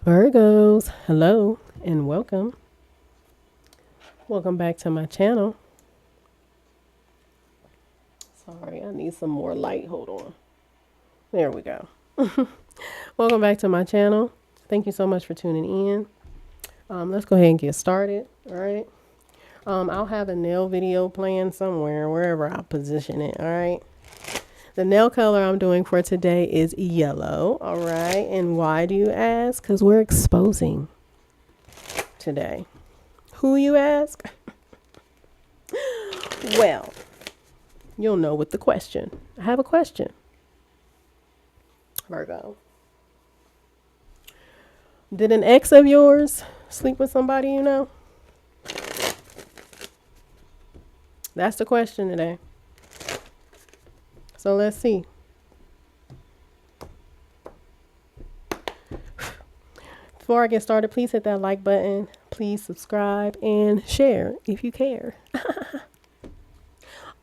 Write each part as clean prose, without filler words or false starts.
Virgos, hello and welcome. Welcome back to my channel. Sorry, I need some more light. Hold on. There we go. Welcome back to my channel. Thank you so much for tuning in. Let's go ahead and get started. All right. I'll have a nail video planned somewhere, wherever I position it. All right. The nail color I'm doing for today is yellow. All right. And why do you ask? Because we're exposing today. Who, you ask? Well, you'll know with the question. I have a question. Virgo. Did an ex of yours sleep with somebody you know? That's the question today. So let's see. Before I get started, please hit that like button. Please subscribe and share if you care.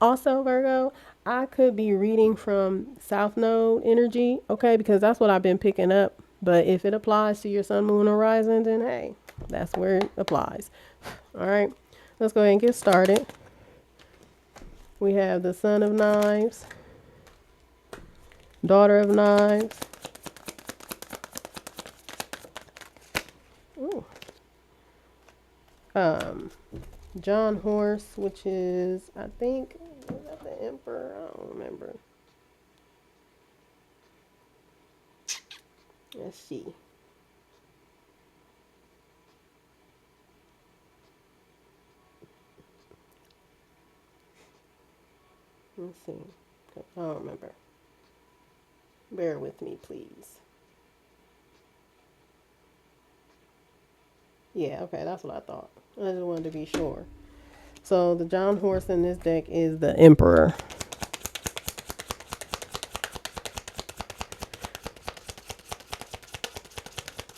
Also, Virgo, I could be reading from South Node energy, okay, because that's what I've been picking up. But if it applies to your sun, moon, horizon, then hey, that's where it applies. All right, let's go ahead and get started. We have the Son of Knives, Daughter of Knives. Ooh. John Horse, which is, I think, is that the Emperor? I don't remember. Let's see. Let's see. I don't remember. Bear with me, please. Yeah, okay, that's what I thought. I just wanted to be sure. So the John Horse in this deck is the Emperor.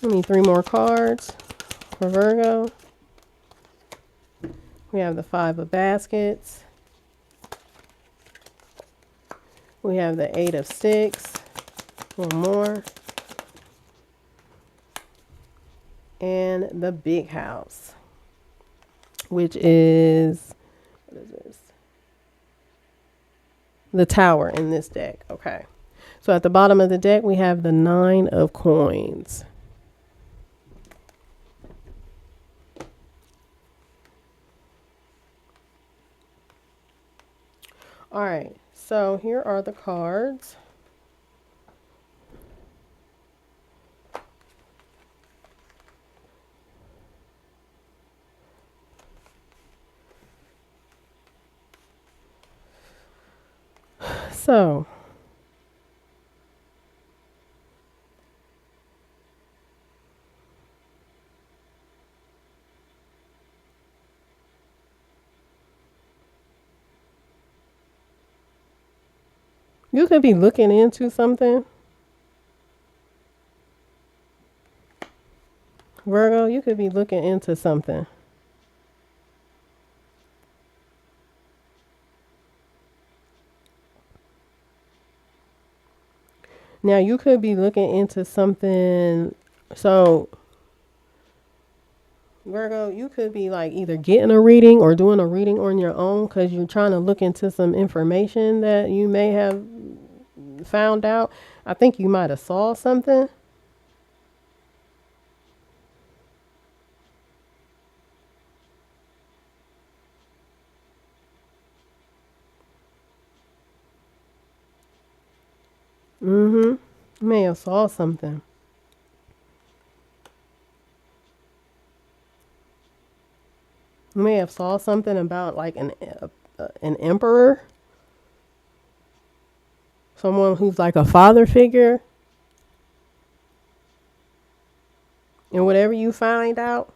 I need 3 more cards for Virgo. We have the 5 of Baskets. We have the 8 of Sticks. One more. And the Big House, which is, what is this? The Tower in this deck. Okay. So at the bottom of the deck, we have the 9 of Coins. All right. So here are the cards. So, you could be looking into something. Virgo, you could be looking into something. Now, you could be looking into something. So, Virgo, you could be like either getting a reading or doing a reading on your own because you're trying to look into some information that you may have found out. I think you might have saw something. You may have saw something. You may have saw something about like an emperor, someone who's like a father figure, and whatever you find out,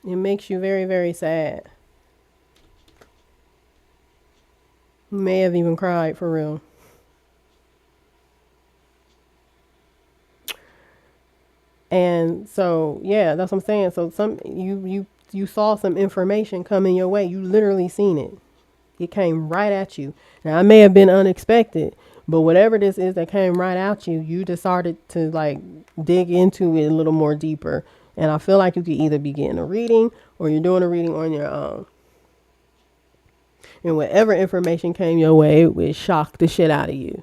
it makes you very, very sad. You may have even cried for real. And so, yeah, that's what I'm saying. So you saw some information coming your way. You literally seen it. It came right at you. Now, it may have been unexpected, but whatever this is that came right at you, you decided to like dig into it a little more deeper. And I feel like you could either be getting a reading or you're doing a reading on your own. And whatever information came your way, it would shock the shit out of you.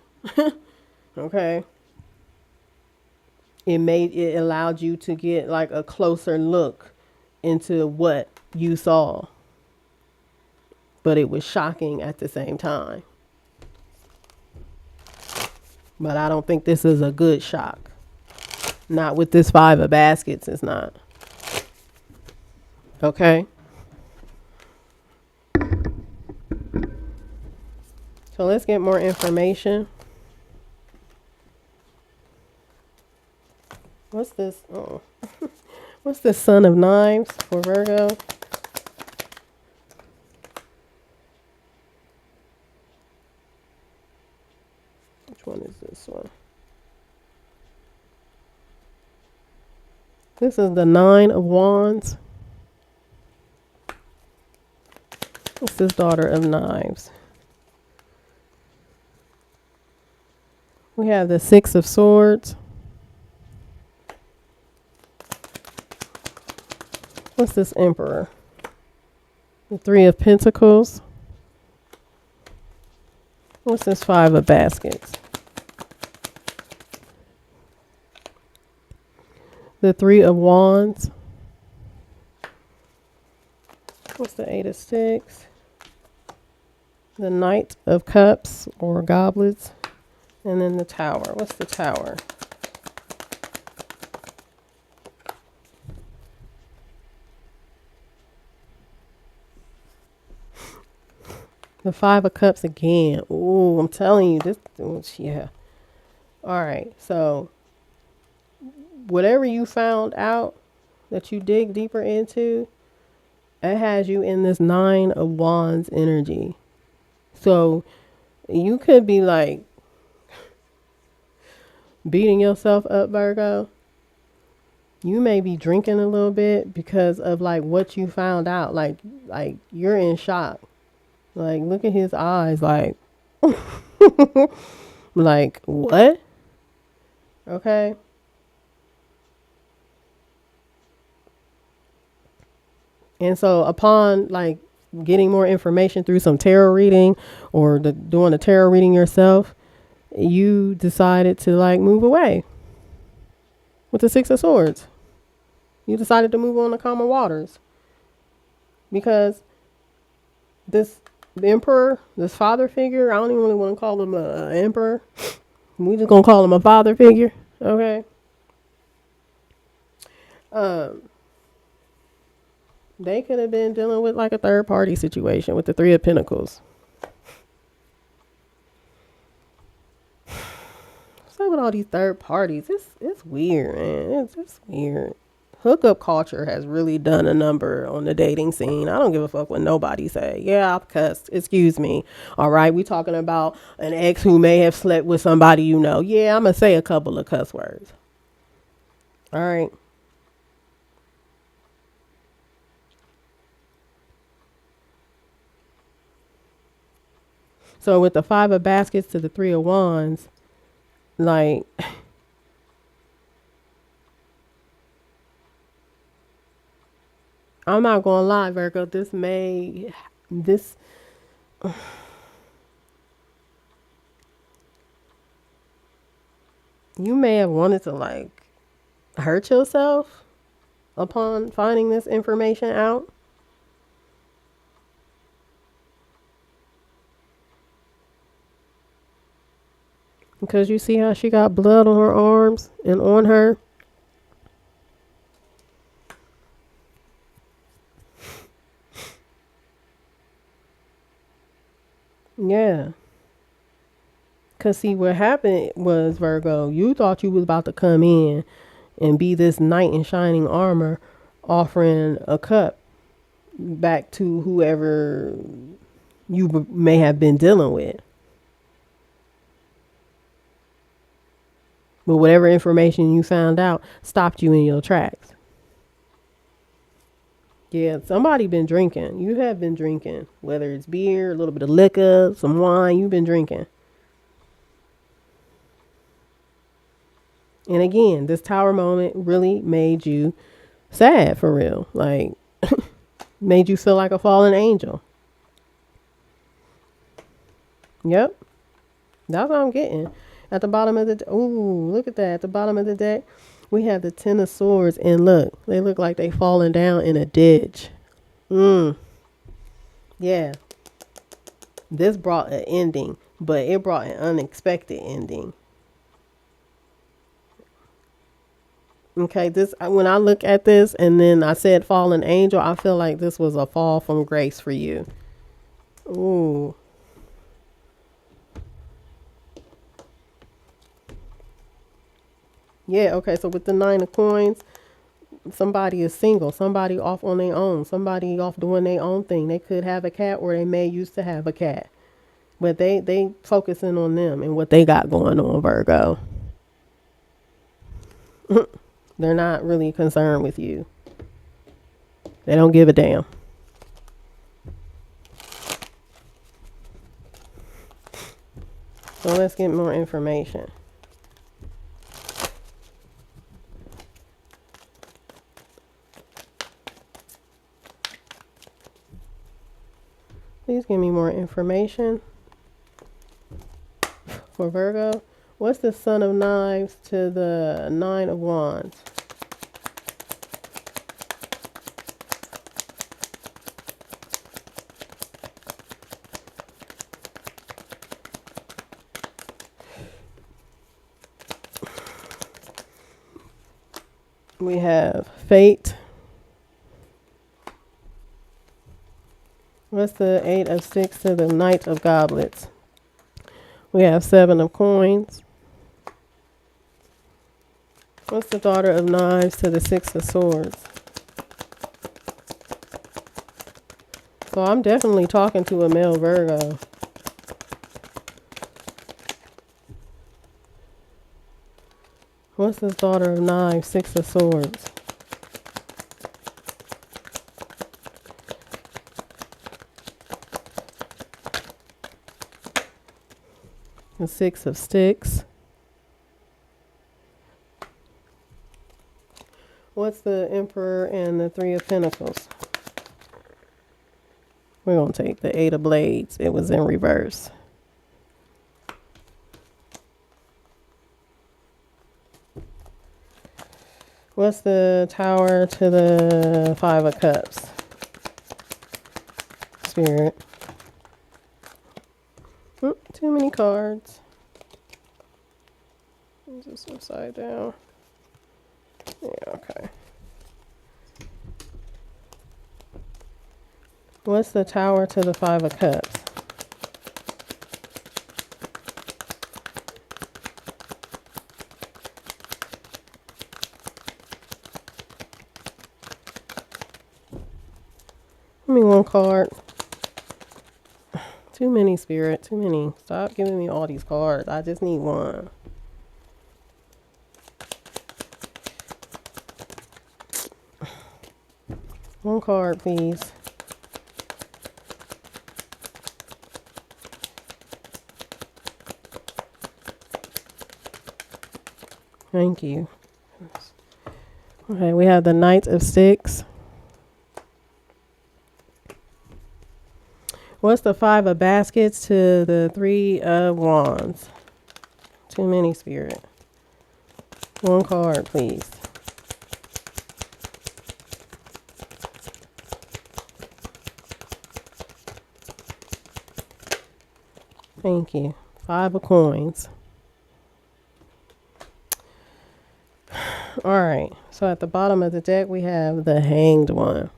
Okay. It allowed you to get like a closer look into what you saw. But it was shocking at the same time. But I don't think this is a good shock. Not with this 5 of baskets, it's not. Okay. So let's get more information. What's this? Oh. What's the Son of Knives for Virgo? Which one is this one? This is the 9 of Wands. What's this Daughter of Knives? We have the 6 of Swords. What's this Emperor? The 3 of Pentacles. What's this 5 of Baskets? The 3 of Wands. What's the 8 of Sticks? The Knight of Cups or Goblets. And then the Tower. What's the Tower? The 5 of Cups again. Ooh, I'm telling you, this, yeah. All right, so whatever you found out that you dig deeper into, it has you in this 9 of Wands energy. So you could be like beating yourself up, Virgo. You may be drinking a little bit because of like what you found out. Like you're in shock. Like, look at his eyes. Like, like what? Okay. And so upon like getting more information through some tarot reading or doing the tarot reading yourself, you decided to like move away with the 6 of Swords. You decided to move on to calmer waters because the Emperor, this father figure, I don't even really want to call him a emperor. We just gonna call him a father figure. Okay. They could have been dealing with like a third party situation with the 3 of Pentacles. What's up with all these third parties? It's weird, man. It's weird. Hookup culture has really done a number on the dating scene. I don't give a fuck what nobody say. Yeah, I've cussed. Excuse me. All right, we talking about an ex who may have slept with somebody you know. Yeah, I'm gonna say a couple of cuss words. All right. So with the 5 of Baskets to the 3 of Wands, like I'm not gonna lie, Virgo, this you may have wanted to like hurt yourself upon finding this information out. Because you see how she got blood on her arms and on her. Yeah. Because see, what happened was, Virgo, you thought you was about to come in and be this knight in shining armor offering a cup back to whoever you may have been dealing with. But whatever information you found out stopped you in your tracks. Yeah, somebody been drinking. You have been drinking. Whether it's beer, a little bit of liquor, some wine, you've been drinking. And again, this tower moment really made you sad for real. Like, made you feel like a fallen angel. Yep. That's what I'm getting. At the bottom of the, ooh, look at that. At the bottom of the deck, we have the Ten of Swords. And look, they look like they falling down in a ditch. Yeah. This brought an ending, but it brought an unexpected ending. Okay, this when I look at this and then I said fallen angel, I feel like this was a fall from grace for you. Ooh. Yeah, okay, so with the Nine of Coins, somebody is single, somebody off on their own, somebody off doing their own thing. They could have a cat or they may used to have a cat. But they focusing on them and what they got going on, Virgo. They're not really concerned with you. They don't give a damn. So let's get more information. Please give me more information for Virgo. What's the Son of Knives to the Nine of Wands? We have Fate. What's the Eight of Sticks to the Knight of Goblets? We have Seven of Coins. What's the Daughter of Knives to the Six of Swords? So I'm definitely talking to a male Virgo. What's this Daughter of Knives, Six of Swords? The Six of Sticks. What's the Emperor and the Three of Pentacles? We're going to take the Eight of Blades. It was in reverse. What's the Tower to the Five of Cups? Spirit. Too many cards. Just upside down. Yeah, okay. What's the Tower to the Five of Cups? Give me one card. Too many, Spirit. Too many. Stop giving me all these cards. I just need one. One card, please. Thank you. Okay, we have the Knight of Sticks. What's the Five of Baskets to the Three of Wands? Too many, Spirit. One card, please. Thank you. Five of Coins. All right. So at the bottom of the deck, we have the Hanged One.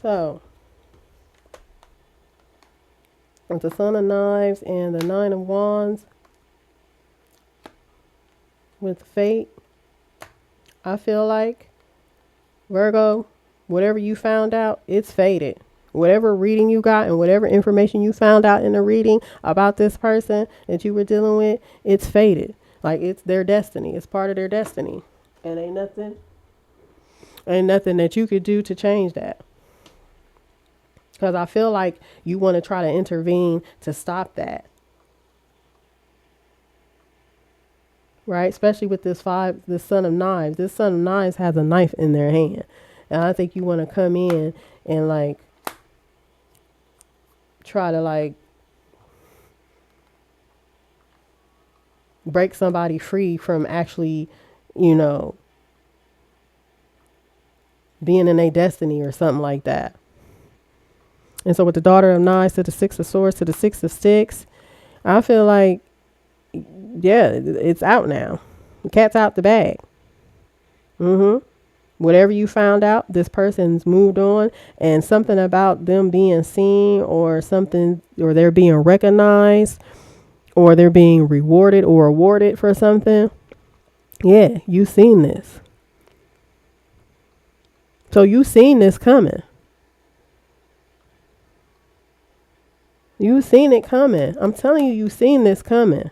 So, with the Son of Knives and the Nine of Wands, with Fate, I feel like, Virgo, whatever you found out, it's fated. Whatever reading you got and whatever information you found out in the reading about this person that you were dealing with, it's fated. Like, it's their destiny. It's part of their destiny. And ain't nothing that you could do to change that. Because I feel like you want to try to intervene to stop that. Right? Especially with this Son of Knives. This Son of Knives has a knife in their hand. And I think you want to come in and like try to like break somebody free from actually, you know, being in a destiny or something like that. And so with the Daughter of Knives to the Six of Swords to the Six of Sticks, I feel like, yeah, it's out now. The cat's out the bag. Whatever you found out, this person's moved on, and something about them being seen or something, or they're being recognized or they're being rewarded or awarded for something. Yeah, you seen this. So you seen this coming. You seen it coming. I'm telling you, you seen this coming.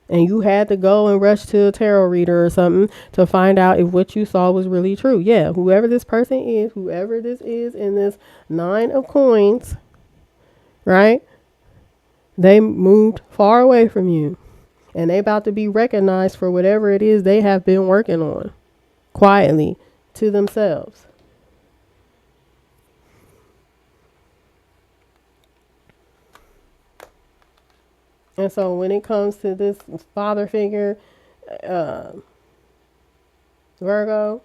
And you had to go and rush to a tarot reader or something to find out if what you saw was really true. Yeah, whoever this person is, whoever this is in this Nine of Coins, right? They moved far away from you. And they about to be recognized for whatever it is they have been working on quietly to themselves. And so when it comes to this father figure, Virgo,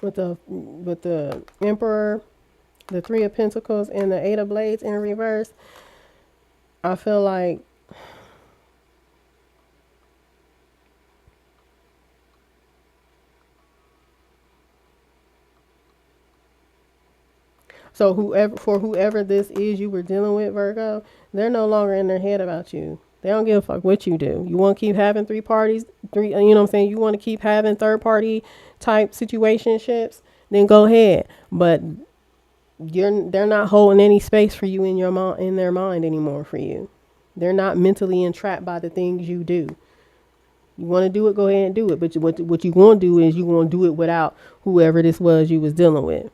with the Emperor, the Three of Pentacles, and the Eight of Blades in reverse, I feel like so whoever this is you were dealing with, Virgo, they're no longer in their head about you. They don't give a fuck what you do. You want to keep having three parties, you know what I'm saying? You want to keep having third party type situationships, then go ahead. But they're not holding any space for you in their mind anymore for you. They're not mentally entrapped by the things you do. You want to do it, go ahead and do it. But what you going to do is you going to do it without whoever this was you was dealing with.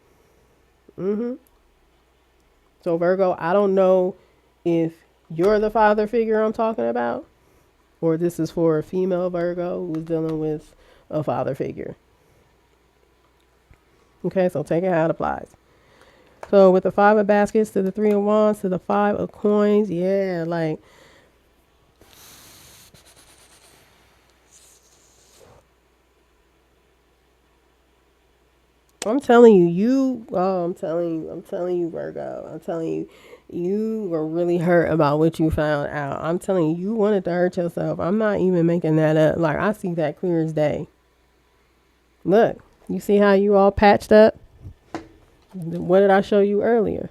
So Virgo, I don't know if you're the father figure I'm talking about, or this is for a female Virgo who's dealing with a father figure. Okay, so take it how it applies. So with the Five of Baskets to the Three of Wands to the Five of Coins, yeah, like I'm telling you, I'm telling you, Virgo, I'm telling you, you were really hurt about what you found out. I'm telling you, you wanted to hurt yourself. I'm not even making that up. Like, I see that clear as day. Look, you see how you all patched up? What did I show you earlier?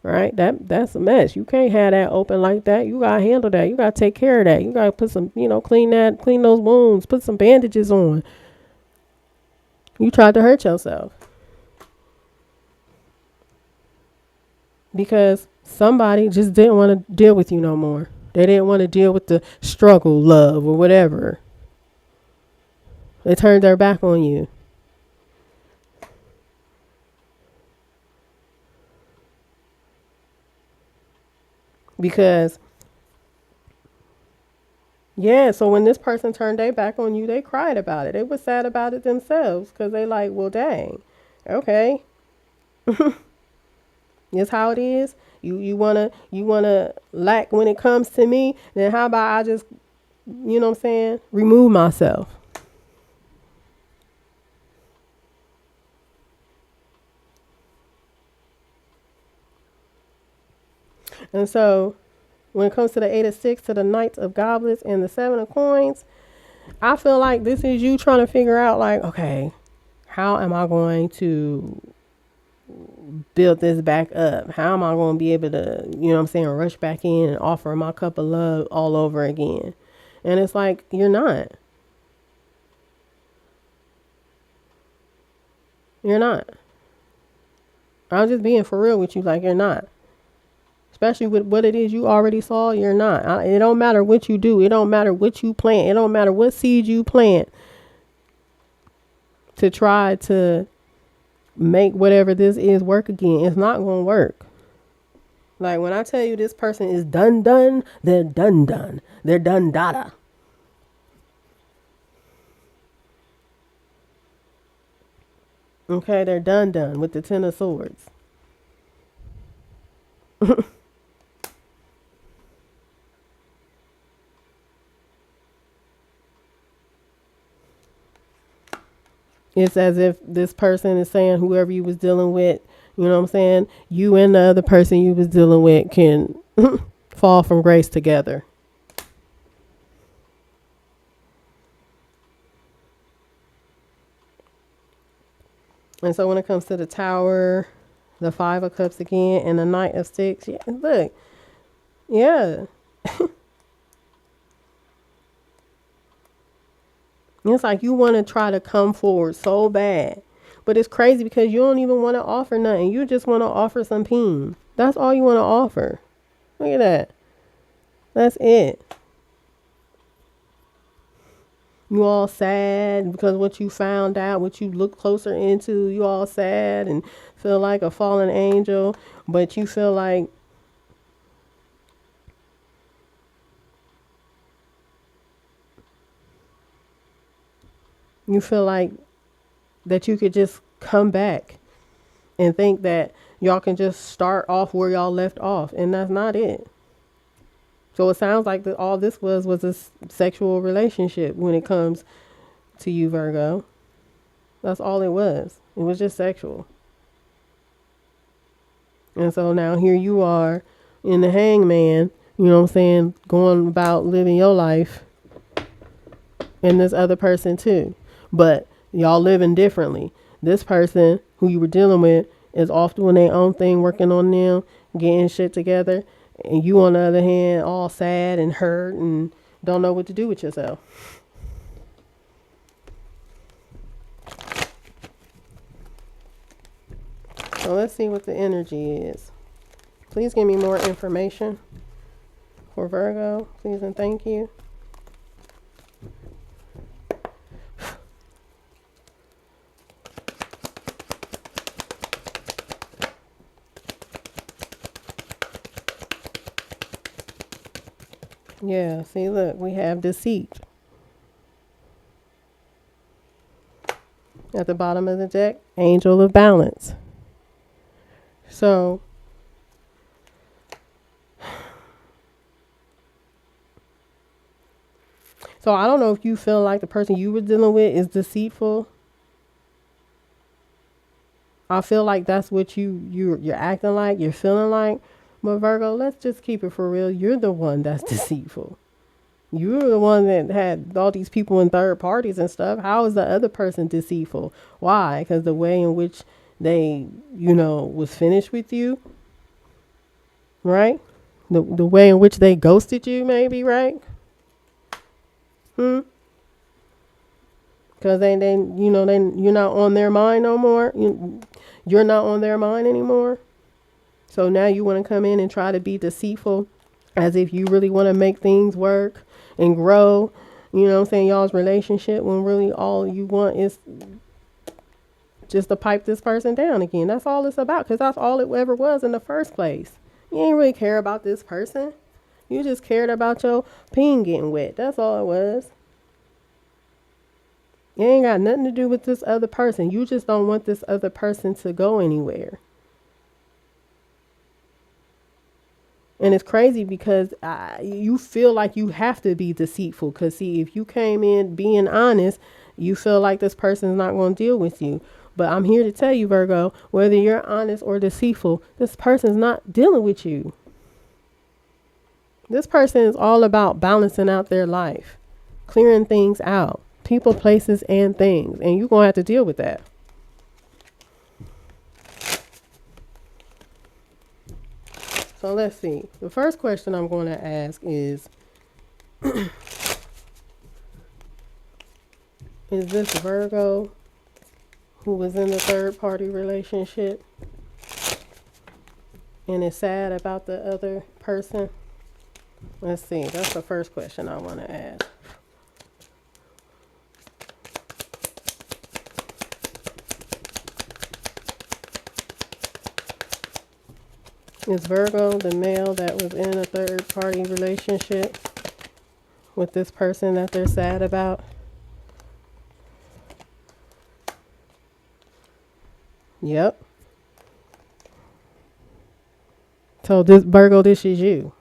Right? That's a mess. You can't have that open like that. You gotta handle that. You gotta take care of that. You gotta put some, clean those wounds, put some bandages on. You tried to hurt yourself. Because somebody just didn't want to deal with you no more. They didn't want to deal with the struggle, love, or whatever. They turned their back on you. Because, yeah, so when this person turned their back on you, they cried about it. They were sad about it themselves because they like, well, dang, okay. It's how it is. You wanna lack when it comes to me, then how about I just, you know what I'm saying, remove myself. And so when it comes to the Eight of Sticks to the Knights of Goblets and the Seven of Coins, I feel like this is you trying to figure out like, okay, how am I going to build this back up? How am I going to be able to, rush back in and offer my cup of love all over again? And it's like, you're not. You're not. I'm just being for real with you, like you're not. especially with what it is you already saw, you're not. It don't matter what you do. It don't matter what you plant. It don't matter what seed you plant to try to make whatever this is work again. It's not going to work. Like when I tell you this person is done, they're done. They're done dada. Okay, they're done with the Ten of Swords. It's as if this person is saying whoever you was dealing with, you know what I'm saying? You and the other person you was dealing with can fall from grace together. And so when it comes to the Tower, the Five of Cups again, and the Knight of Sticks, yeah, look, yeah. It's like you want to try to come forward so bad. But it's crazy because you don't even want to offer nothing. You just want to offer some peen. That's all you want to offer. Look at that. That's it. You all sad because what you found out, what you look closer into, you all sad and feel like a fallen angel. But you feel like that you could just come back and think that y'all can just start off where y'all left off, and that's not it. So it sounds like that all this was a sexual relationship when it comes to you, Virgo. That's all it was. It was just sexual. And so now here you are in the hangman, you know what I'm saying, going about living your life, and this other person too. But y'all living differently. This person who you were dealing with is off doing their own thing, working on them, getting shit together. And you, on the other hand, all sad and hurt and don't know what to do with yourself. So let's see what the energy is. Please give me more information for Virgo, please and thank you. Yeah, see, look, we have deceit. At the bottom of the deck, Angel of Balance. So I don't know if you feel like the person you were dealing with is deceitful. I feel like that's what you're acting like, you're feeling like. But Virgo, let's just keep it for real. You're the one that's deceitful. You're the one that had all these people in third parties and stuff. How is the other person deceitful? Why? Because the way in which they, was finished with you, right? The way in which they ghosted you, maybe, right? Because you're not on their mind no more. You're not on their mind anymore. So now you want to come in and try to be deceitful as if you really want to make things work and grow, y'all's relationship, when really all you want is just to pipe this person down again. That's all it's about, because that's all it ever was in the first place. You ain't really care about this person. You just cared about your peen getting wet. That's all it was. It ain't got nothing to do with this other person. You just don't want this other person to go anywhere. And it's crazy because you feel like you have to be deceitful. Because, see, if you came in being honest, you feel like this person's not going to deal with you. But I'm here to tell you, Virgo, whether you're honest or deceitful, this person's not dealing with you. This person is all about balancing out their life, clearing things out, people, places, and things. And you're going to have to deal with that. So let's see. The first question I'm going to ask is, is this Virgo who was in the third party relationship? and is sad about the other person? Let's see. That's the first question I want to ask. Is Virgo the male that was in a third party relationship with this person that they're sad about? Yep. So this Virgo, this is you.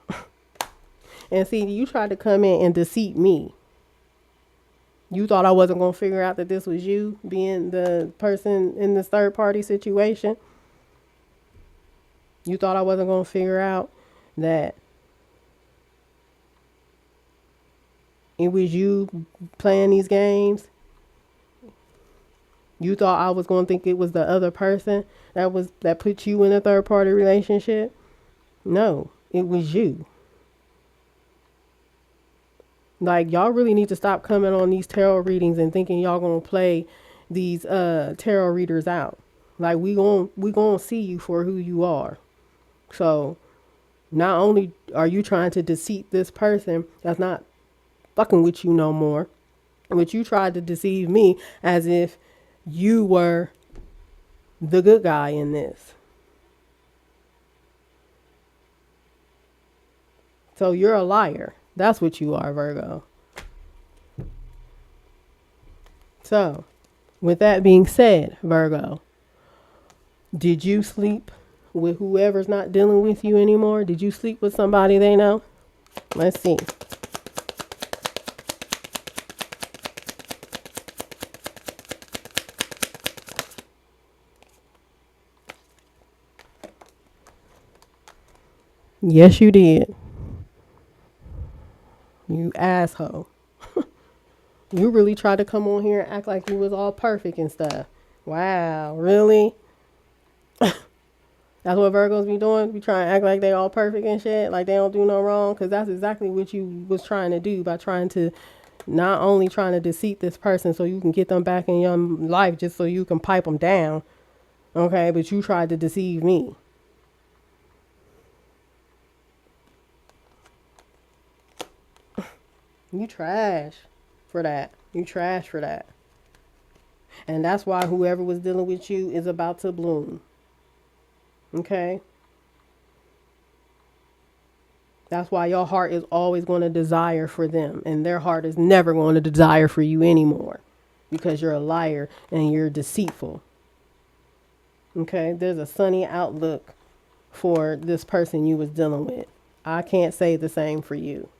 And see, you tried to come in and deceive me. You thought I wasn't going to figure out that this was you being the person in this third party situation. You thought I wasn't going to figure out that it was you playing these games. You thought I was going to think it was the other person that put you in a third party relationship. No, it was you. Like, y'all really need to stop coming on these tarot readings and thinking y'all gonna play these tarot readers out. Like, we gonna see you for who you are. So not only are you trying to deceive this person that's not fucking with you no more, but you tried to deceive me as if you were the good guy in this. So you're a liar. That's what you are, Virgo. So, with that being said, Virgo, did you sleep with whoever's not dealing with you anymore? Did you sleep with somebody they know? Let's see. Yes, you did. You asshole. You really tried to come on here and act like you was all perfect and stuff. Wow, really? That's what Virgos be doing? Be trying to act like they all perfect and shit, like they don't do no wrong? Because that's exactly what you was trying to do by trying to not only trying to deceive this person so you can get them back in your life just so you can pipe them down, okay? But you tried to deceive me. You trash for that. You trash for that. And that's why whoever was dealing with you is about to bloom. Okay? That's why your heart is always going to desire for them. And their heart is never going to desire for you anymore. Because you're a liar and you're deceitful. Okay? There's a sunny outlook for this person you was dealing with. I can't say the same for you.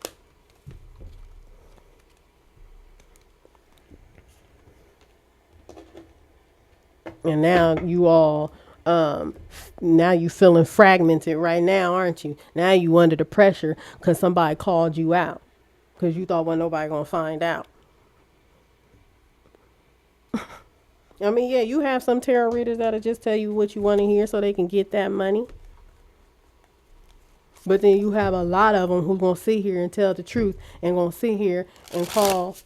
And now you all, now you feeling fragmented right now, aren't you? Now you under the pressure because somebody called you out because you thought, well, nobody gonna find out. I mean, yeah, you have some tarot readers that'll just tell you what you want to hear so they can get that money. But then you have a lot of them who's gonna sit here and tell the truth and gonna sit here and call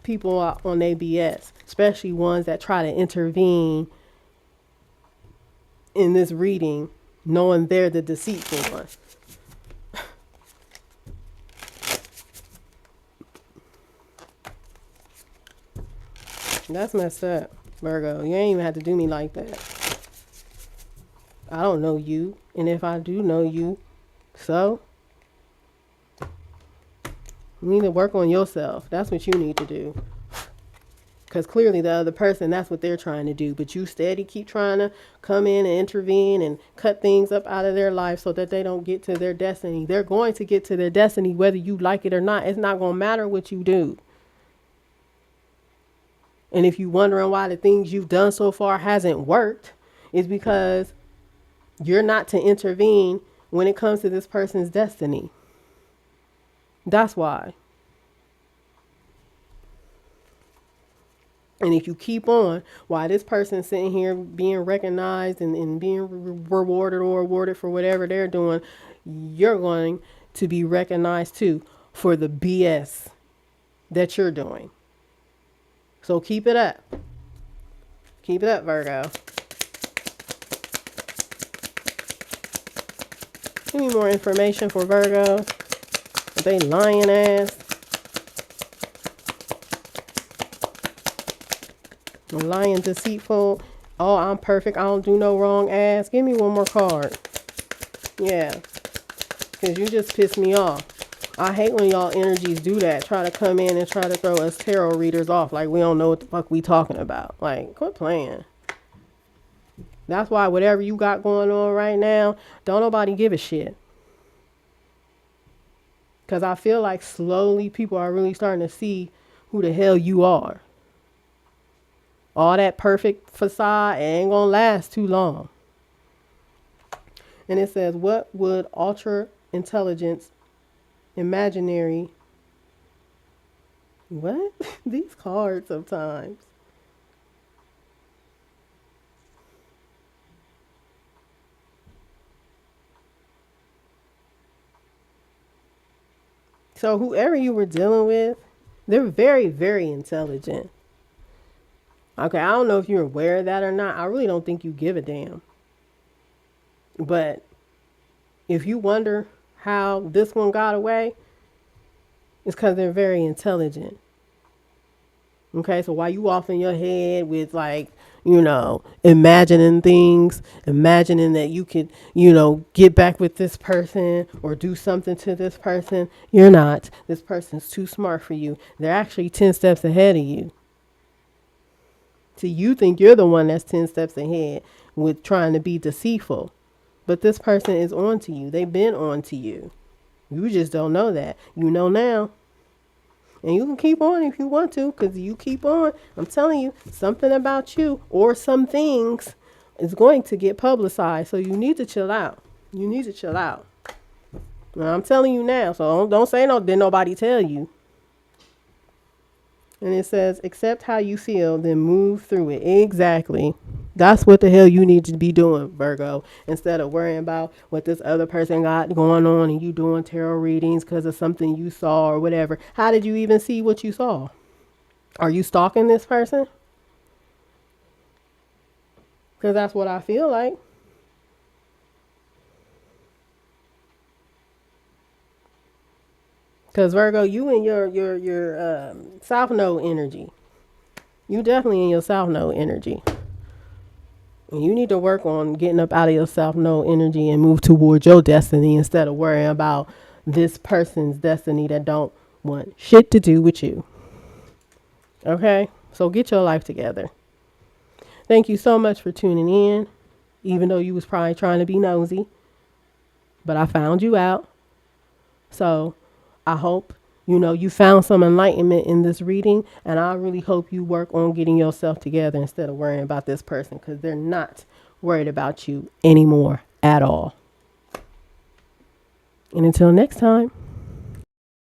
people out on their BS, especially ones that try to intervene in this reading, knowing they're the deceitful one. That's messed up, Virgo. You ain't even have to do me like that. I don't know you, and if I do know you, so you need to work on yourself. That's what you need to do. Because clearly the other person, that's what they're trying to do. But you steady keep trying to come in and intervene and cut things up out of their life so that they don't get to their destiny. They're going to get to their destiny whether you like it or not. It's not going to matter what you do. And if you're wondering why the things you've done so far hasn't worked, it's because you're not to intervene when it comes to this person's destiny. That's why. And if you keep on while this person's sitting here being recognized and being rewarded or awarded for whatever they're doing, you're going to be recognized too for the BS that you're doing. So keep it up. Keep it up, Virgo. Give me more information for Virgo. They lying ass. Lying, deceitful. Oh, I'm perfect. I don't do no wrong ass. Give me one more card. Yeah. Because you just piss me off. I hate when y'all energies do that. Try to come in and try to throw us tarot readers off like we don't know what the fuck we talking about. Like, quit playing. That's why whatever you got going on right now, don't nobody give a shit. Because I feel like slowly people are really starting to see who the hell you are. All that perfect facade ain't gonna last too long. And it says, what would ultra intelligence, imaginary, what? These cards sometimes. So whoever you were dealing with, they're very, very intelligent. Okay, I don't know if you're aware of that or not. I really don't think you give a damn. But if you wonder how this one got away, it's because they're very intelligent. Okay, so while you off in your head with like, imagining things, imagining that you could, get back with this person or do something to this person, you're not. This person's too smart for you. They're actually 10 steps ahead of you. So you think you're the one that's 10 steps ahead with trying to be deceitful. But this person is on to you. They've been on to you. You just don't know that. You know now. And you can keep on if you want to, because you keep on. I'm telling you, something about you or some things is going to get publicized. So you need to chill out. You need to chill out. Now, I'm telling you now. So don't say no, didn't nobody tell you. And it says, accept how you feel, then move through it. Exactly. That's what the hell you need to be doing, Virgo. Instead of worrying about what this other person got going on and you doing tarot readings because of something you saw or whatever. How did you even see what you saw? Are you stalking this person? Because that's what I feel like. Because Virgo, you in your South Node energy. You definitely in your South Node energy. And you need to work on getting up out of your South Node energy and move towards your destiny instead of worrying about this person's destiny that don't want shit to do with you. Okay? So get your life together. Thank you so much for tuning in, even though you was probably trying to be nosy. But I found you out. So I hope, you found some enlightenment in this reading. And I really hope you work on getting yourself together instead of worrying about this person, because they're not worried about you anymore at all. And until next time.